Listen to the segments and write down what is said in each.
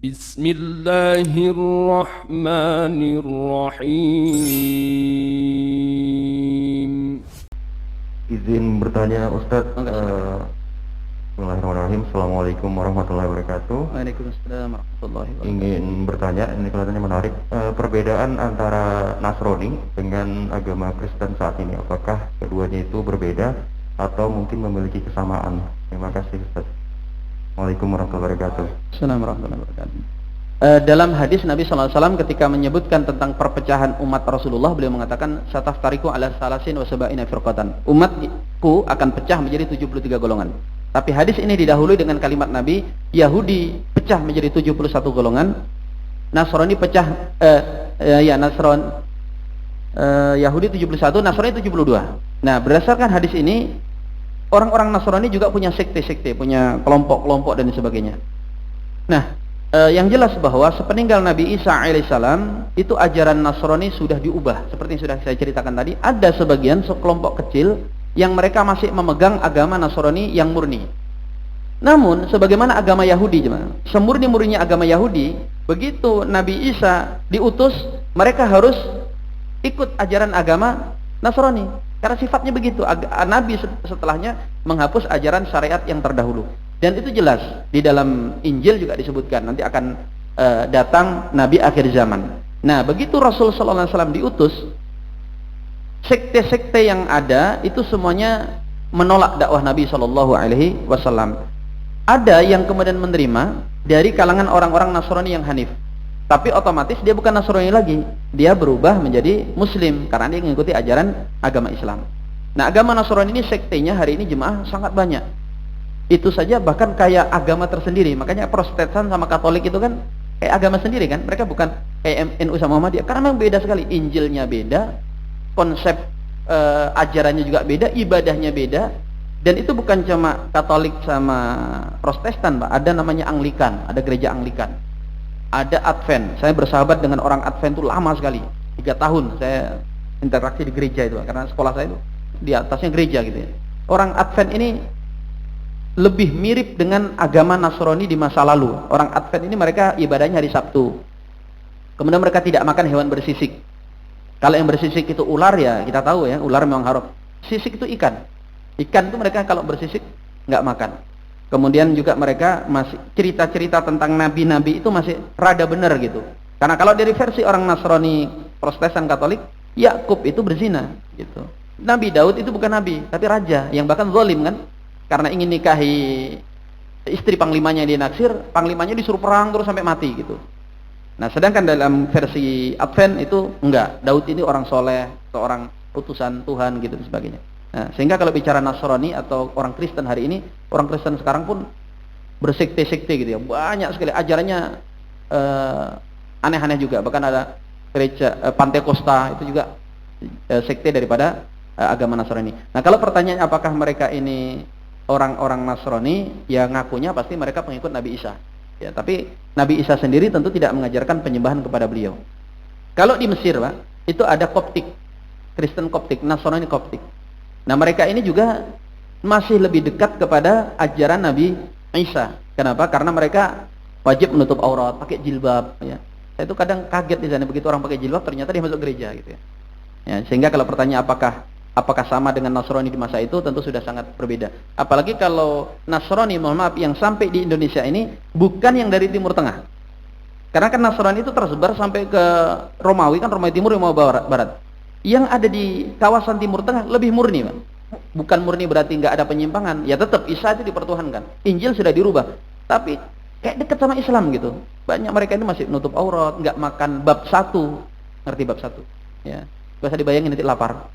Bismillahirrahmanirrahim. Izin bertanya Ustadz. Bismillahirrahmanirrahim. Assalamualaikum warahmatullahi wabarakatuh. Waalaikumsalam warahmatullahi wabarakatuh. Ingin bertanya, ini kelihatannya menarik, perbedaan antara Nasrani dengan agama Kristen saat ini, apakah keduanya itu berbeda atau mungkin memiliki kesamaan? Terima kasih Ustadz. Assalamualaikum warahmatullahi wabarakatuh. Assalamualaikum warahmatullahi wabarakatuh. Dalam hadis Nabi SAW ketika menyebutkan tentang perpecahan umat Rasulullah, beliau mengatakan sataftariku ala salasin wa sab'ina firqatan. Umatku akan pecah menjadi 73 golongan. Tapi hadis ini didahului dengan kalimat Nabi, Yahudi pecah menjadi 71 golongan, Nasrani pecah Yahudi 71, Nasrani 72. Nah, berdasarkan hadis ini, orang-orang Nasrani juga punya sekte-sekte, punya kelompok-kelompok dan sebagainya. Nah, yang jelas bahwa sepeninggal Nabi Isa alaihissalam itu ajaran Nasrani sudah diubah. Seperti yang sudah saya ceritakan tadi, ada sebagian sekelompok kecil yang mereka masih memegang agama Nasrani yang murni. Namun sebagaimana agama Yahudi, semurni-murninya agama Yahudi, begitu Nabi Isa diutus, mereka harus ikut ajaran agama Nasrani. Karena sifatnya begitu, Nabi setelahnya menghapus ajaran syariat yang terdahulu. Dan itu jelas di dalam Injil juga disebutkan nanti akan datang Nabi akhir zaman. Nah, begitu Rasul sallallahu alaihi wasallam diutus, sekte-sekte yang ada itu semuanya menolak dakwah Nabi sallallahu alaihi wasallam. Ada yang kemudian menerima dari kalangan orang-orang Nasrani yang hanif. Tapi otomatis dia bukan Nasrani lagi, dia berubah menjadi Muslim karena dia mengikuti ajaran agama Islam. Nah, agama Nasrani ini sektenya hari ini jemaah sangat banyak. Itu saja bahkan kayak agama tersendiri. Makanya Protestan sama Katolik itu kan kayak agama sendiri kan. Mereka bukan kayak NU sama Muhammadiyah karena memang beda sekali. Injilnya beda, konsep ajarannya juga beda, ibadahnya beda. Dan itu bukan cuma Katolik sama Protestan, Pak. Ada namanya Anglikan, ada gereja Anglikan. Ada Advent. Saya bersahabat dengan orang Advent itu lama sekali. 3 tahun saya interaksi di gereja itu, Pak. Karena sekolah saya itu di atasnya gereja gitu ya. Orang Advent ini lebih mirip dengan agama Nasrani di masa lalu. Orang Advent ini mereka ibadahnya hari Sabtu. Kemudian mereka tidak makan hewan bersisik. Kalau yang bersisik itu ular, ya kita tahu ya, ular memang haram. Sisik itu ikan. Ikan itu mereka kalau bersisik nggak makan. Kemudian juga mereka masih cerita-cerita tentang nabi-nabi itu masih rada benar gitu. Karena kalau dari versi orang Nasrani, Protestan, Katolik, Yakub itu berzina gitu. Nabi Daud itu bukan nabi, tapi raja yang bahkan zalim kan. Karena ingin nikahi istri panglimanya yang dinaksir, panglimanya disuruh perang terus sampai mati gitu. Nah, sedangkan dalam versi Advent itu enggak. Daud ini orang soleh, atau orang utusan Tuhan gitu dan sebagainya. Nah, sehingga kalau bicara Nasrani atau orang Kristen hari ini, orang Kristen sekarang pun bersekte-sekte gitu ya. Banyak sekali ajarannya aneh-aneh juga. Bahkan ada gereja Pantekosta itu juga sekte daripada agama Nasrani. Nah, kalau pertanyaan apakah mereka ini orang-orang Nasrani, ya ngakunya pasti mereka pengikut Nabi Isa. Ya, tapi Nabi Isa sendiri tentu tidak mengajarkan penyembahan kepada beliau. Kalau di Mesir, Pak, itu ada Koptik, Kristen Koptik, Nasrani Koptik. Nah, mereka ini juga masih lebih dekat kepada ajaran Nabi Isa. Kenapa? Karena mereka wajib menutup aurat, pakai jilbab. Ya. Saya itu kadang kaget di sana begitu orang pakai jilbab, ternyata dia masuk gereja gitu ya. Ya, sehingga kalau pertanyaan apakah sama dengan Nasrani di masa itu, tentu sudah sangat berbeda. Apalagi kalau Nasrani, mohon maaf, yang sampai di Indonesia ini bukan yang dari Timur Tengah. Karena kan Nasrani itu tersebar sampai ke Romawi, kan Romawi Timur, Romawi Barat. Yang ada di kawasan Timur Tengah lebih murni, Pak. Bukan murni berarti nggak ada penyimpangan. Ya tetap Isa itu dipertuhankan. Injil sudah dirubah. Tapi kayak dekat sama Islam gitu. Banyak mereka ini masih menutup aurat, nggak makan bab 1. Ngerti bab 1? Ya. Gak usah dibayangin nanti lapar.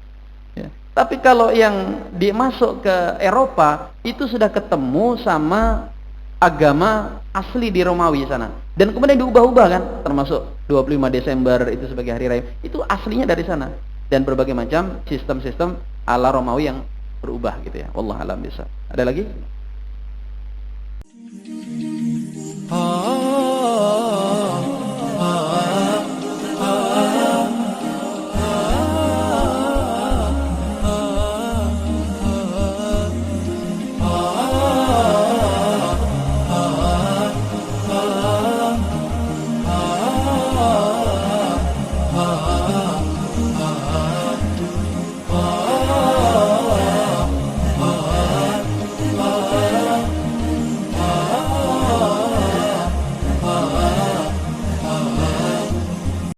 Ya. Tapi kalau yang dimasuk ke Eropa itu sudah ketemu sama agama asli di Romawi sana, dan kemudian diubah-ubah kan, termasuk 25 Desember itu sebagai hari raya, itu aslinya dari sana, dan berbagai macam sistem-sistem ala Romawi yang berubah gitu ya. Wallahu a'lam bishawab. Ada lagi?